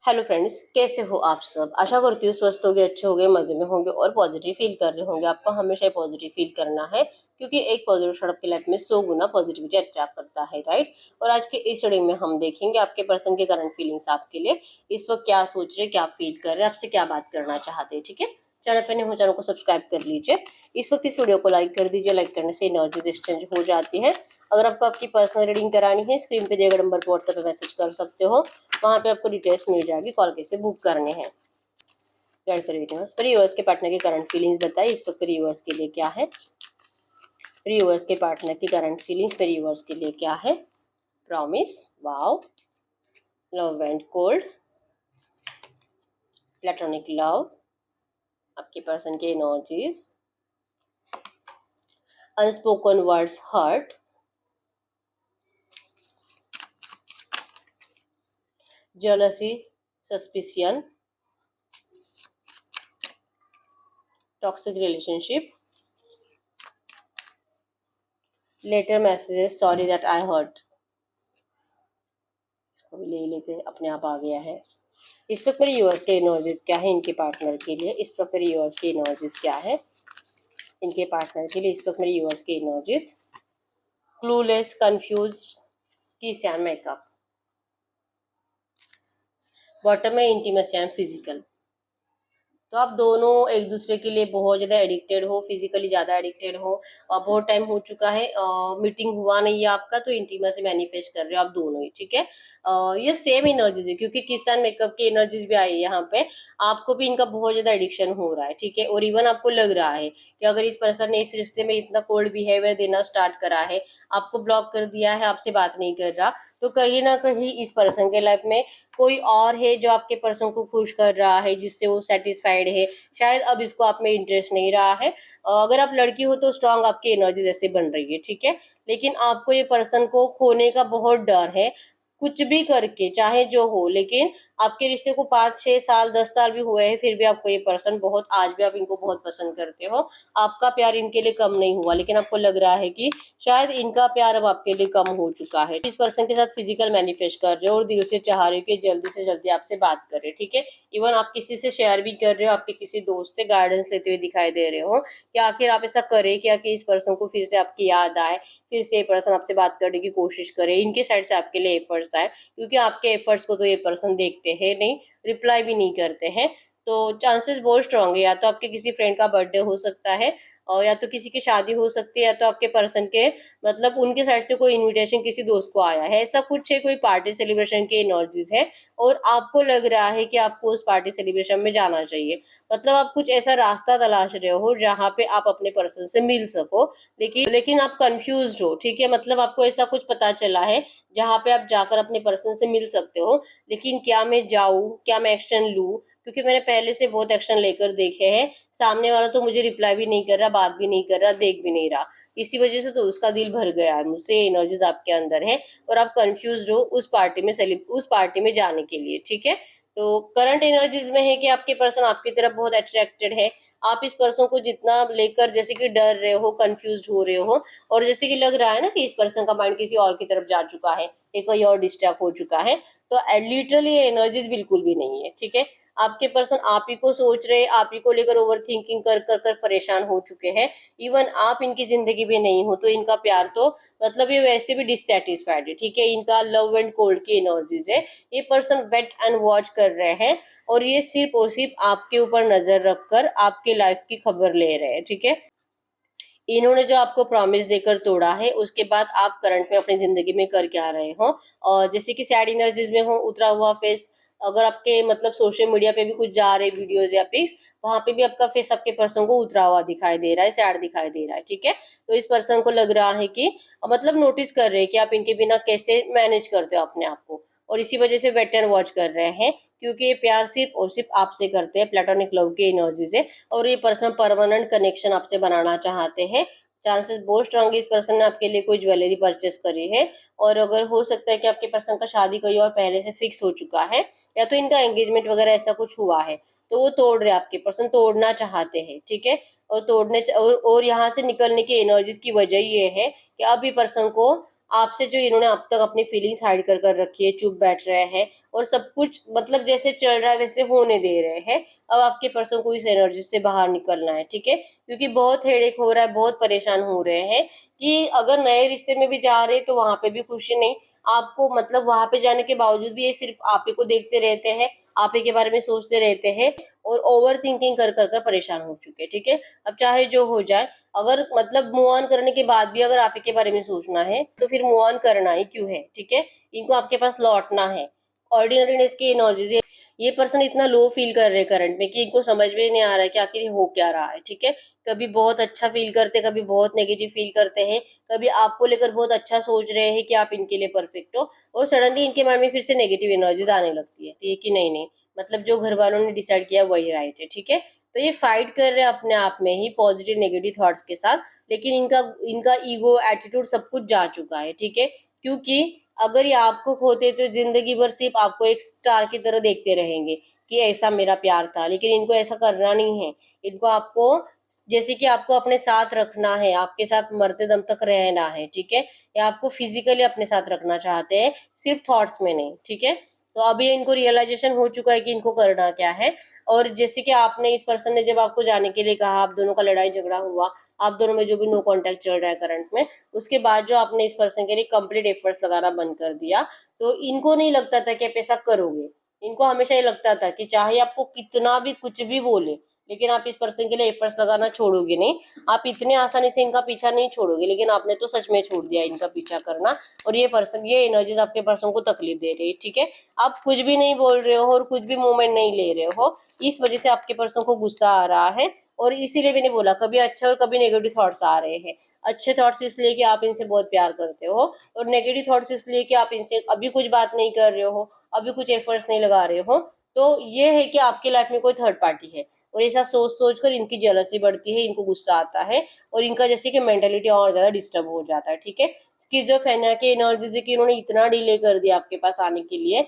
Hello friends, कैसे हो आप सब। आशा करती हूँ स्वस्थ होगे, अच्छे होंगे, मजे में होंगे और पॉजिटिव फील कर रहे होंगे। आपको हमेशा पॉजिटिव फील करना है क्योंकि एक पॉजिटिव शॉट आपकी लाइफ में 100 गुना पॉजिटिविटी अट्रैक्ट करता है, राइट। और आज के इस स्टडी में हम देखेंगे आपके पर्सन के करंट फीलिंग्स आपके लिए इस वक्त क्या सोच रहे, क्या फील कर रहे, आपसे क्या बात करना चाहते हैं। ठीक है, चैनल पर नहीं हो चैनल को सब्सक्राइब कर लीजिए। इस वक्त इस वीडियो को लाइक कर दीजिए। लाइक करने से एनर्जीज एक्सचेंज हो जाती है। अगर आपको आपकी पर्सनल रीडिंग करानी है, स्क्रीन पे दिए गए नंबर पर व्हाट्सएप पे मैसेज कर सकते हो। वहाँ पे आपको डिटेल्स मिल जाएगी, कॉल कैसे बुक करने हैं। गाइड करिए यूनिवर्स पर यूनिवर्स के पार्टनर की करंट फीलिंग्स बताइए इस वक्त यूनिवर्स के लिए क्या है। यूनिवर्स के पार्टनर की करंट फीलिंग्स पर यूनिवर्स के लिए क्या है। Promise, wow, love and cold, platonic love, आपके पर्सन के energies, unspoken words hurt, jealousy, suspicion, toxic relationship, later messages, sorry that I hurt। इसको भी ले लेके अपने आप आ गया है। इस वक्त मेरे यूवर्स के एनर्जीज क्या है इनके पार्टनर के लिए। इस वक्त मेरे यूवर्स के एनर्जीज क्या है इनके पार्टनर के लिए। इस वक्त मेरे यूवर्स के एनर्जीज क्लूलेस, कंफ्यूज्ड, किस एंड मेकअप। बॉटम में इंटीमेसी एंड फिजिकल। तो आप दोनों एक दूसरे के लिए बहुत ज़्यादा एडिक्टेड हो, फिजिकली ज़्यादा एडिक्टेड हो और बहुत टाइम हो चुका है, मीटिंग हुआ नहीं है आपका, तो इंटीमेसी मैनिफेस्ट कर रहे हो आप दोनों ही। ठीक है, ये सेम एनर्जीज है क्योंकि किस एंड मेकअप की एनर्जीज भी आई है यहाँ पे। आपको भी इनका बहुत ज़्यादा एडिक्शन हो रहा है। ठीक है, और इवन आपको लग रहा है कि अगर इस पर्सन ने इस रिश्ते में इतना कोल्ड बिहेवियर देना स्टार्ट करा है, आपको ब्लॉक कर दिया है, आपसे बात नहीं कर रहा, तो कहीं ना कहीं इस पर्सन के लाइफ में कोई और है जो आपके पर्सन को खुश कर रहा है, जिससे वो सेटिस्फाइड है। शायद अब इसको आप में इंटरेस्ट नहीं रहा है। अगर आप लड़की हो तो स्ट्रांग आपकी एनर्जी जैसे बन रही है। ठीक है, लेकिन आपको ये पर्सन को खोने का बहुत डर है। कुछ भी करके चाहे जो हो, लेकिन आपके रिश्ते को 5 6 साल 10 साल भी हुए हैं, फिर भी आपको ये पर्सन बहुत, आज भी आप इनको बहुत पसंद करते हो। आपका प्यार इनके लिए कम नहीं हुआ, लेकिन आपको लग रहा है कि शायद इनका प्यार अब आपके लिए कम हो चुका है। इस पर्सन के साथ फिजिकल मैनिफेस्ट कर रहे हो और दिल से चाह रहे हो कि जल्दी से जल्दी आपसे बात कर रहे। ठीक है, इवन आप किसी से शेयर भी कर रहे हो, आपके किसी दोस्त से गाइडेंस लेते हुए दिखाई दे रहे हो कि आखिर आप ऐसा करें क्या कि इस पर्सन को फिर से आपकी याद आए, फिर से ये पर्सन आपसे बात करने की कोशिश करे, इनके साइड से आपके लिए एफर्ट्स आए, क्योंकि आपके एफर्ट्स को तो ये पर्सन देखते हैं नहीं, रिप्लाई भी नहीं करते हैं। तो चांसेस बहुत स्ट्रांग है, या तो आपके किसी फ्रेंड का बर्थडे हो सकता है, और या तो किसी की शादी हो सकती है, या तो आपके पर्सन के मतलब उनके साइड से कोई इनविटेशन किसी दोस्त को आया है, ऐसा कुछ है, कोई पार्टी सेलिब्रेशन की एनर्जीज है और आपको लग रहा है कि आपको उस पार्टी सेलिब्रेशन में जाना चाहिए। मतलब आप कुछ ऐसा रास्ता तलाश रहे हो जहाँ पे आप अपने पर्सन से मिल सको, लेकिन आप कंफ्यूज्ड हो। ठीक है, मतलब आपको ऐसा कुछ पता चला है जहाँ पे आप जाकर अपने पर्सन से मिल सकते हो, लेकिन क्या मैं जाऊँ, क्या मैं एक्शन लूँ, क्योंकि मैंने पहले से बहुत एक्शन लेकर देखे हैं, सामने वाला तो मुझे रिप्लाई भी नहीं कर रहा, बात भी नहीं कर रहा, देख भी नहीं रहा, इसी वजह से तो उसका दिल भर गया है मुझसे। एनर्जीज आपके अंदर है और आप कंफ्यूज हो उस पार्टी में जाने के लिए। ठीक है, तो करंट एनर्जीज में है कि आपके पर्सन आपकी तरफ बहुत अट्रैक्टेड है। आप इस पर्सन को जितना लेकर जैसे कि डर रहे हो, कंफ्यूज हो रहे हो, और जैसे कि लग रहा है ना कि इस पर्सन का माइंड किसी और की तरफ जा चुका है, एक कोई और डिस्ट्रैक्ट हो चुका है, तो लिटरली एनर्जीज बिल्कुल भी नहीं है। ठीक है, आपके पर्सन आप ही को सोच रहे, आप ही को लेकर ओवर थिंकिंग कर कर कर परेशान हो चुके हैं। इवन आप इनकी जिंदगी में नहीं हो तो इनका प्यार तो मतलब ये वैसे भी डिससेटिस्फाइड है। ठीक है, इनका लव एंड कोल्ड की एनर्जीज है। ये पर्सन वेट एंड वॉच कर रहे हैं और ये सिर्फ और सिर्फ आपके ऊपर नजर रखकर आपके लाइफ की खबर ले रहे हैं। ठीक है, इन्होंने जो आपको प्रॉमिस देकर तोड़ा है, उसके बाद आप करंट में अपनी जिंदगी में कर क्या रहे हो, और जैसे कि सैड एनर्जीज में हो, उतरा हुआ फेस, अगर आपके मतलब सोशल मीडिया पे भी कुछ जा रहे वीडियोज या पिक्स, वहां पे भी आपका फेस आपके पर्सन को उतरा हुआ दिखाई दे रहा है, सैड दिखाई दे रहा है। ठीक है, तो इस पर्सन को लग रहा है कि मतलब नोटिस कर रहे हैं कि आप इनके बिना कैसे मैनेज करते हो अपने आप को, और इसी वजह से वेट एंड वॉच कर रहे हैं, क्योंकि ये प्यार सिर्फ और सिर्फ आपसे करते हैं। प्लेटोनिक लव की एनर्जी से, और ये पर्सन परमानेंट कनेक्शन आपसे बनाना चाहते हैं। चांसेस बहुत स्ट्रांग है इस पर्सन ने आपके लिए कोई ज्वेलरी परचेस करी है, और अगर हो सकता है कि आपके पर्सन का शादी कोई और पहले से फिक्स हो चुका है, या तो इनका एंगेजमेंट वगैरह ऐसा कुछ हुआ है, तो वो तोड़ रहे, आपके पर्सन तोड़ना चाहते हैं। ठीक है, और और यहाँ से निकलने की एनर्जीज की वजह ये है कि अब ये पर्सन को आपसे जो इन्होंने अब तक अपनी फीलिंग्स हाइड कर कर रखी है, चुप बैठ रहे हैं और सब कुछ मतलब जैसे चल रहा है वैसे होने दे रहे हैं। अब आपके पर्सन को इस एनर्जी से बाहर निकलना है, ठीक है, क्योंकि बहुत हेडेक हो रहा है, बहुत परेशान हो रहे हैं कि अगर नए रिश्ते में भी जा रहे तो वहां पे भी खुशी नहीं आपको, मतलब वहां पे जाने के बावजूद भी ये सिर्फ आप ही को देखते रहते हैं, आप ही के बारे में सोचते रहते हैं और ओवर थिंकिंग कर कर कर परेशान हो चुके हैं, ठीक है। अब चाहे जो हो जाए, अगर मतलब मूव ऑन करने के बाद भी अगर आप ही के बारे में सोचना है तो फिर मूव ऑन करना ही क्यों है, ठीक है। इनको आपके पास लौटना है। ऑर्डिनरीनेस की एनर्जी, ये पर्सन इतना लो फील कर रहे हैं करंट में कि इनको समझ में नहीं आ रहा है कि आखिर हो क्या रहा है, ठीक है। कभी बहुत अच्छा फील करते, कभी बहुत नेगेटिव फील करते हैं, कभी आपको लेकर बहुत अच्छा सोच रहे हैं कि आप इनके लिए परफेक्ट हो, और सडनली इनके माइंड में फिर से नेगेटिव एनर्जीज आने लगती है, तो ये कि नहीं नहीं, मतलब जो घर वालों ने डिसाइड किया वही राइट है, ठीक है। तो ये फाइट कर रहे हैं अपने आप में ही पॉजिटिव नेगेटिव थॉट्स के साथ, लेकिन इनका इनका ईगो एटीट्यूड सब कुछ जा चुका है, ठीक है। क्योंकि अगर ये आपको खोते तो जिंदगी भर सिर्फ आपको एक स्टार की तरह देखते रहेंगे कि ऐसा मेरा प्यार था, लेकिन इनको ऐसा करना नहीं है। इनको आपको जैसे कि आपको अपने साथ रखना है, आपके साथ मरते दम तक रहना है, ठीक है, या आपको फिजिकली अपने साथ रखना चाहते हैं, सिर्फ थॉट्स में नहीं, ठीक है। तो अभी इनको रियलाइजेशन हो चुका है कि इनको करना क्या है। और जैसे कि आपने, इस पर्सन ने जब आपको जाने के लिए कहा, आप दोनों का लड़ाई झगड़ा हुआ, आप दोनों में जो भी नो कांटेक्ट चल रहा है करंट में, उसके बाद जो आपने इस पर्सन के लिए कंप्लीट एफर्ट्स लगाना बंद कर दिया, तो इनको नहीं लगता था कि आप ऐसा करोगे। इनको हमेशा ये लगता था कि चाहे आपको कितना भी कुछ भी बोले, लेकिन आप इस पर्सन के लिए एफर्ट्स लगाना छोड़ोगे नहीं, आप इतने आसानी से इनका पीछा नहीं छोड़ोगे। लेकिन आपने तो सच में छोड़ दिया इनका पीछा करना, और ये पर्सन, ये एनर्जीज आपके पर्सन को तकलीफ दे रही है, ठीक है। आप कुछ भी नहीं बोल रहे हो और कुछ भी मूवमेंट नहीं ले रहे हो, इस वजह से आपके पर्सन को गुस्सा आ रहा है। और इसीलिए मैंने बोला कभी अच्छे और कभी नेगेटिव थॉट्स आ रहे हैं। अच्छे थॉट्स इसलिए कि आप इनसे बहुत प्यार करते हो, और नेगेटिव थॉट्स इसलिए कि आप इनसे अभी कुछ बात नहीं कर रहे हो, अभी कुछ एफर्ट्स नहीं लगा रहे हो। तो ये है कि आपकी लाइफ में कोई थर्ड पार्टी है, और ऐसा सोच सोच कर इनकी जेलसी बढ़ती है, इनको गुस्सा आता है, और इनका जैसे कि मेंटेलिटी और ज्यादा डिस्टर्ब हो जाता है, ठीक है। स्किज़ोफ्रेनिया की एनर्जी है कि इन्होंने इतना डिले कर दिया आपके पास आने के लिए,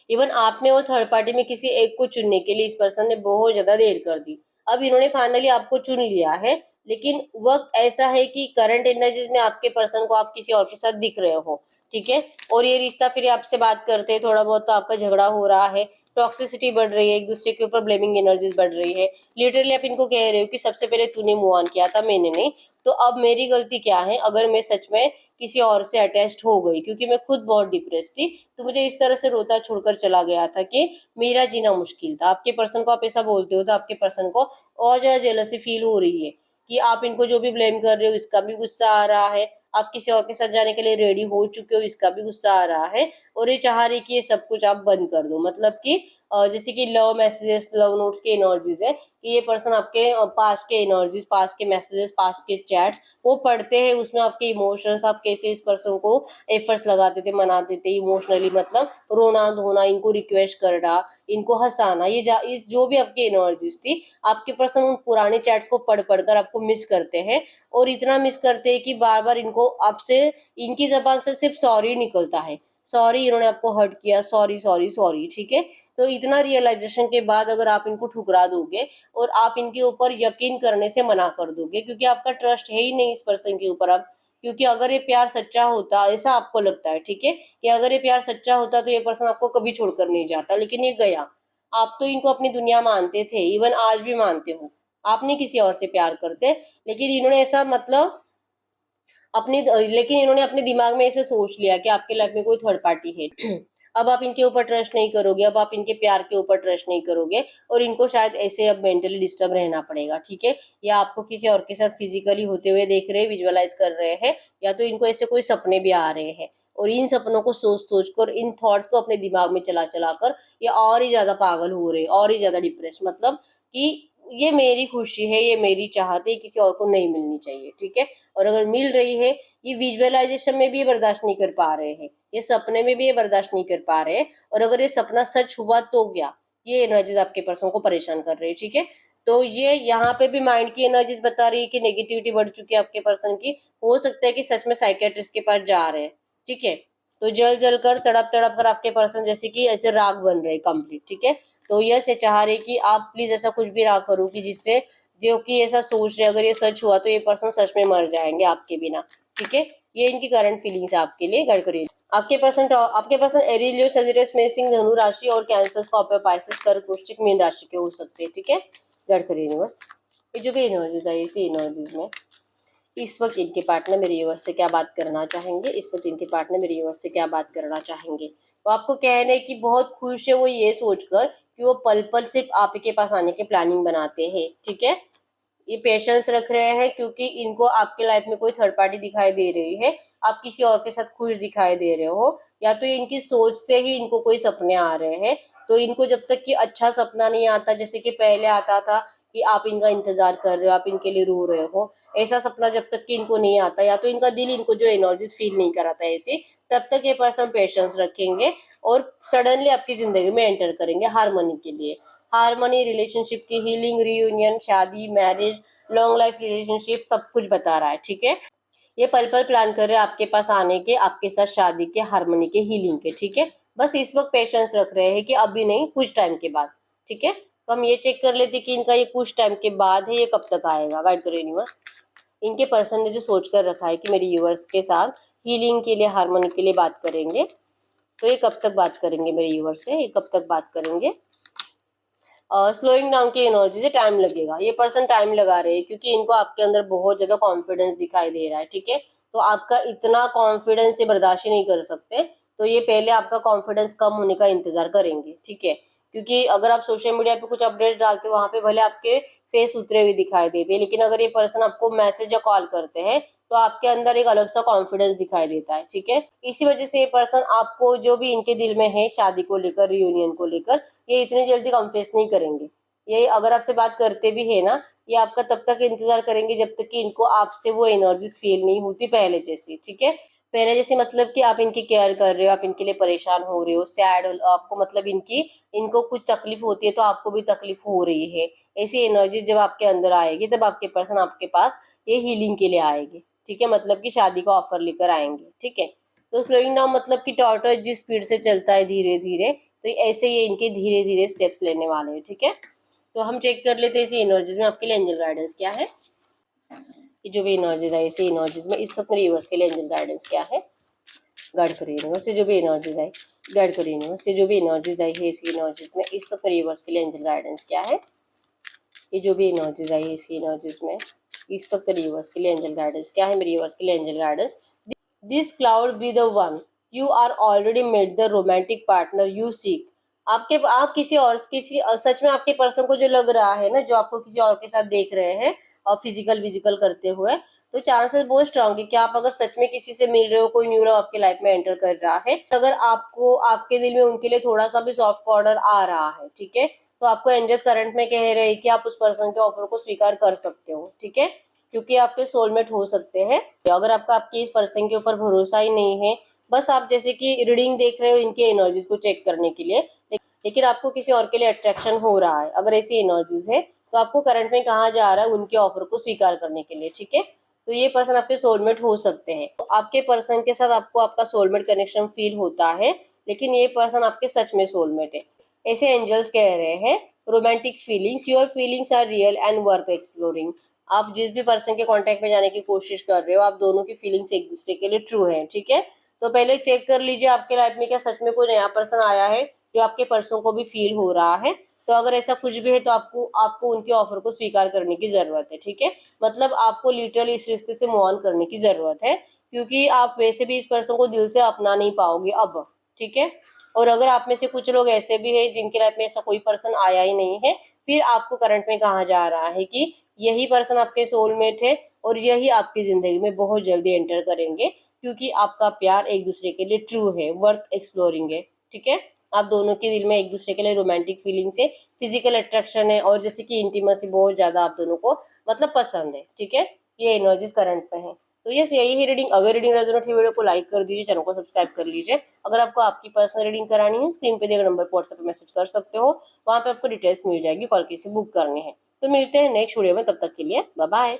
इवन आप में और थर्ड पार्टी में किसी एक को चुनने के लिए इस पर्सन ने बहुत ज्यादा देर कर दी। अब इन्होंने फाइनली आपको चुन लिया है, लेकिन वक्त ऐसा है कि करंट एनर्जीज में आपके पर्सन को आप किसी और के साथ दिख रहे हो, ठीक है। और ये रिश्ता फिर आपसे बात करते हैं, थोड़ा बहुत तो आपका झगड़ा हो रहा है, टॉक्सिसिटी बढ़ रही है, एक दूसरे के ऊपर ब्लेमिंग एनर्जीज बढ़ रही है। लिटरली आप इनको कह रहे हो कि सबसे पहले तूने मूव ऑन किया था, मैंने नहीं, तो अब मेरी गलती क्या है अगर मैं सच में किसी और से अटैच्ड हो गई, क्योंकि मैं खुद बहुत डिप्रेस थी, तो मुझे इस तरह से रोता छोड़कर चला गया था कि मेरा जीना मुश्किल था। आपके पर्सन को आप ऐसा बोलते हो तो आपके पर्सन को और ज्यादा जेलसी फील हो रही है कि आप इनको जो भी ब्लेम कर रहे हो इसका भी गुस्सा आ रहा है, आप किसी और के साथ जाने के लिए रेडी हो चुके हो इसका भी गुस्सा आ रहा है, और ये चाह रही कि ये सब कुछ आप बंद कर दो। मतलब कि जैसे कि लव मैसेजेस, लव नोट्स की एनर्जीज है कि ये पर्सन आपके पास्ट के एनर्जीज, पास्ट के मैसेजेस, पास्ट के चैट्स वो पढ़ते हैं, उसमें आपके इमोशंस, आप कैसे इस पर्सन को एफर्ट्स लगाते थे, मनाते थे इमोशनली, मतलब रोना धोना, इनको रिक्वेस्ट करना, इनको हंसाना, इस जो भी आपकी एनर्जीज थी, आपके पर्सन उन पुराने चैट्स को पढ़ पढ़कर आपको मिस करते हैं। और इतना मिस करते हैं कि बार बार इनको आपसे, इनकी जबान से सिर्फ सॉरी निकलता है, सॉरी इन्होंने आपको हर्ट किया, सॉरी सॉरी सॉरी, ठीक है। तो इतना रियलाइजेशन के बाद अगर आप इनको ठुकरा दोगे और आप इनके ऊपर यकीन करने से मना कर दोगे, क्योंकि आपका ट्रस्ट है ही नहीं इस पर्सन के ऊपर अब, क्योंकि अगर ये प्यार सच्चा होता, ऐसा आपको लगता है, ठीक है, कि अगर ये प्यार सच्चा होता तो ये पर्सन आपको कभी छोड़कर नहीं जाता, लेकिन ये गया। आप तो इनको अपनी दुनिया मानते थे, इवन आज भी मानते हो, आप नहीं किसी और से प्यार करते, लेकिन इन्होंने ऐसा मतलब लेकिन इन्होंने अपने दिमाग में ऐसे सोच लिया कि आपके लाइफ में कोई थर्ड पार्टी है। अब आप इनके ऊपर ट्रस्ट नहीं करोगे, अब आप इनके प्यार के ऊपर ट्रस्ट नहीं करोगे, और इनको शायद ऐसे अब मेंटली डिस्टर्ब रहना पड़ेगा, ठीक है। या आपको किसी और के साथ फिजिकली होते हुए देख रहे हैं, विजुअलाइज कर रहे हैं, या तो इनको ऐसे कोई सपने भी आ रहे हैं, और इन सपनों को सोच सोच कर, इन थॉट्स को अपने दिमाग में चला चला कर ये और ही ज्यादा पागल हो रहे हैं, और ही ज्यादा डिप्रेस, मतलब कि ये मेरी खुशी है, ये मेरी चाहत है, किसी और को नहीं मिलनी चाहिए, ठीक है। और अगर मिल रही है, ये विजुअलाइजेशन में भी ये बर्दाश्त नहीं कर पा रहे हैं, ये सपने में भी ये बर्दाश्त नहीं कर पा रहे हैं, और अगर ये सपना सच हुआ तो क्या, ये एनर्जीज आपके पर्सन को परेशान कर रही है, ठीक है। तो ये यहाँ पे भी माइंड की एनर्जीज बता रही है कि नेगेटिविटी बढ़ चुकी है आपके पर्सन की, हो सकता है कि सच में साइकेट्रिस्ट के पास जा रहे हैं, ठीक है। तो जल जल कर, तड़प तड़प कर आपके पर्सन जैसे कि ऐसे राग बन रहे कंप्लीट, ठीक है। तो यह से चाह रहे कि आप प्लीज ऐसा कुछ भी ना करो कि जिससे, जो कि ऐसा सोच रहे अगर ये सच हुआ तो ये पर्सन सच में मर जाएंगे आपके बिना, ठीक है। ये इनकी करंट फीलिंग्स है आपके लिए। गाइड करिए आपके पर्सन एरीज, लियो, सजिटेरियस, मेष, सिंह, धनु राशि और कैंसर, स्कॉर्पियो, पाइसेस, कर्क, वृश्चिक, मीन राशि के हो सकते हैं। ठीक है, गाइड करिए यूनिवर्स। ये जो भी एनर्जीज है, इसी एनर्जीज में इस वक्त इनके पार्टनर मेरे यूनिवर्स से क्या बात करना चाहेंगे, इस वक्त इनके पार्टनर मेरे यूनिवर्स से क्या बात करना चाहेंगे। वो आपको कहने की बहुत खुश है, वो ये सोचकर कि वो पल पल सिर्फ आप ही के पास आने की प्लानिंग बनाते हैं। ठीक है, ये पेशेंस रख रहे हैं क्योंकि इनको आपके लाइफ में कोई थर्ड पार्टी दिखाई दे रही है, आप किसी और के साथ खुश दिखाई दे रहे हो, या तो इनकी सोच से ही इनको कोई सपने आ रहे हैं। तो इनको जब तक कि अच्छा सपना नहीं आता, जैसे कि पहले आता था कि आप इनका इंतजार कर रहे हो, आप इनके लिए रो रहे हो, ऐसा सपना जब तक कि इनको नहीं आता, या तो इनका दिल इनको जो एनर्जीज फील नहीं कराता ऐसे, तब तक ये पर्सन पेशेंस रखेंगे और सडनली आपकी जिंदगी में एंटर करेंगे हार्मनी के लिए। हार्मनी, रिलेशनशिप की हीलिंग, रियूनियन, शादी, मैरिज, लॉन्ग लाइफ रिलेशनशिप, सब कुछ बता रहा है। ठीक है, ये पल पल प्लान कर रहे हैं आपके पास आने के, आपके साथ शादी के, हार्मनी के, हीलिंग के। ठीक है, बस इस वक्त पेशेंस रख रहे हैं कि अभी नहीं, कुछ टाइम के बाद। ठीक है, तो हम ये चेक कर लेते कि इनका ये कुछ टाइम के बाद है, ये कब तक आएगा। गाइड करो यूनिवर्स। इनके पर्सन ने जो सोच कर रखा है कि मेरे यूवर्स के साथ हीलिंग के लिए, हार्मनी के लिए बात करेंगे, तो ये कब तक बात करेंगे मेरे यूवर्स से, ये कब तक बात करेंगे। स्लोइंग डाउन की एनर्जी से टाइम लगेगा, ये पर्सन टाइम लगा रहे हैं क्योंकि इनको आपके अंदर बहुत ज़्यादा कॉन्फिडेंस दिखाई दे रहा है। ठीक है, तो आपका इतना कॉन्फिडेंस ये बर्दाश्त ही नहीं कर सकते, तो ये पहले आपका कॉन्फिडेंस कम होने का इंतजार करेंगे। ठीक है, क्योंकि अगर आप सोशल मीडिया पे कुछ अपडेट्स डालते हो, वहाँ पे भले आपके फेस उतरे हुए दिखाई देते हैं, लेकिन अगर ये पर्सन आपको मैसेज या कॉल करते हैं तो आपके अंदर एक अलग सा कॉन्फिडेंस दिखाई देता है। ठीक है, इसी वजह से ये पर्सन आपको जो भी इनके दिल में है शादी को लेकर, रियूनियन को लेकर, ये इतनी जल्दी कन्फेस नहीं करेंगे। ये अगर आपसे बात करते भी है ना, ये आपका तब तक इंतजार करेंगे जब तक कि इनको आपसे वो एनर्जीज फील नहीं होती पहले जैसी। ठीक है, पहले जैसे मतलब कि आप इनकी केयर कर रहे हो, आप इनके लिए परेशान हो रहे हो, सैड आपको, मतलब इनको कुछ तकलीफ होती है तो आपको भी तकलीफ हो रही है, ऐसी एनर्जी जब आपके अंदर आएगी तब आपके पर्सन आपके पास ये हीलिंग के लिए आएंगे। ठीक है, मतलब कि शादी का ऑफर लेकर आएंगे। ठीक है, तो स्लोइंग डाउन मतलब कि टॉर्टोइज जिस स्पीड से चलता है धीरे धीरे, तो ऐसे ये इनके धीरे धीरे स्टेप्स लेने वाले हैं। ठीक है, तो हम चेक कर लेते हैं इसी एनर्जीज में आपके लिए एंजल गाइडेंस क्या है। ये जो भी एनर्जीज है, इसी एनर्जीज में इस वक्त यूनिवर्स के लिए एंजल गाइडेंस क्या है। गाइड करिए यूनिवर्स से जो भी एनर्जीज आई, गाइड करिए यूनिवर्स से जो भी एनर्जीज आई है इसी एनर्जीज में इस वक्त यूनिवर्स के लिए एंजल गाइडेंस क्या है। ये जो भी एनर्जीज आई है इसी एनर्जीज में इस वक्त यूनिवर्स के लिए एंजल गाइडेंस क्या है। मेरे यूनिवर्स के लिए angel guidance, this could be the one, you are already met the romantic partner you seek. आप किसी सच में आपके पर्सन को जो लग रहा है ना, जो आपको किसी और के साथ देख रहे हैं और फिजिकल विजिकल करते हुए, तो चांसेस बहुत स्ट्रांग है कि आप अगर सच में किसी से मिल रहे हो, कोई न्यू लव आपके लाइफ में एंटर कर रहा है, अगर आपको आपके दिल में उनके लिए थोड़ा सा भी सॉफ्ट कॉर्नर आ रहा है, ठीक है, तो आपको एंजल्स करंट में कह रहे हैं कि आप उस पर्सन के ऑफर को स्वीकार कर सकते हो। ठीक है, क्योंकि आपके सोलमेट हो सकते हैं। अगर आपके इस पर्सन के ऊपर भरोसा ही नहीं है, बस आप जैसे कि रीडिंग देख रहे हो इनकी एनर्जीज को चेक करने के लिए, लेकिन आपको किसी और के लिए अट्रैक्शन हो रहा है, अगर ऐसी एनर्जीज है तो आपको करंट में कहा जा रहा है उनके ऑफर को स्वीकार करने के लिए। ठीक है, तो ये पर्सन आपके सोलमेट हो सकते हैं। तो आपके पर्सन के साथ आपको आपका सोलमेट कनेक्शन फील होता है, लेकिन ये पर्सन आपके सच में सोलमेट है, ऐसे एंजल्स कह रहे हैं। Romantic feelings, your feelings are real and worth exploring. आप जिस भी पर्सन के कांटेक्ट में जाने की कोशिश कर रहे हो, आप दोनों की फीलिंग्स एक दूसरे के लिए ट्रू है। ठीक है, तो पहले चेक कर लीजिए आपके लाइफ में क्या सच में कोई नया पर्सन आया है जो आपके पर्सन को भी फील हो रहा है। तो अगर ऐसा कुछ भी है तो आपको उनके ऑफर को स्वीकार करने की जरूरत है। ठीक है, मतलब आपको लिटरली इस रिश्ते से मूव ऑन करने की जरूरत है, क्योंकि आप वैसे भी इस पर्सन को दिल से अपना नहीं पाओगे अब। ठीक है, और अगर आप में से कुछ लोग ऐसे भी हैं जिनके लाइफ में ऐसा कोई पर्सन आया ही नहीं है, फिर आपको करंट में कहा जा रहा है कि यही पर्सन आपके सोलमेट है और यही आपकी जिंदगी में बहुत जल्दी एंटर करेंगे, क्योंकि आपका प्यार एक दूसरे के लिए ट्रू है, वर्थ एक्सप्लोरिंग है। ठीक है, आप दोनों के दिल में एक दूसरे के लिए रोमांटिक फीलिंग्स है, फिजिकल अट्रैक्शन है, और जैसे कि इंटीमेसी बहुत ज्यादा आप दोनों को मतलब पसंद है। ठीक है, ये एनर्जीज करंट में है। तो यस, यही है रीडिंग। अगर रीडिंग रेजोनेट है, वीडियो को लाइक कर दीजिए, चैनल को सब्सक्राइब कर लीजिए। अगर आपको आपकी पर्सनल रीडिंग करानी है, स्क्रीन पे दिए गए नंबर पर व्हाट्सएप पे मैसेज कर सकते हो, वहाँ पे आपको डिटेल्स मिल जाएगी, कॉल कैसे बुक करनी है। तो मिलते हैं नेक्स्ट वीडियो में, तब तक के लिए बाय बाय।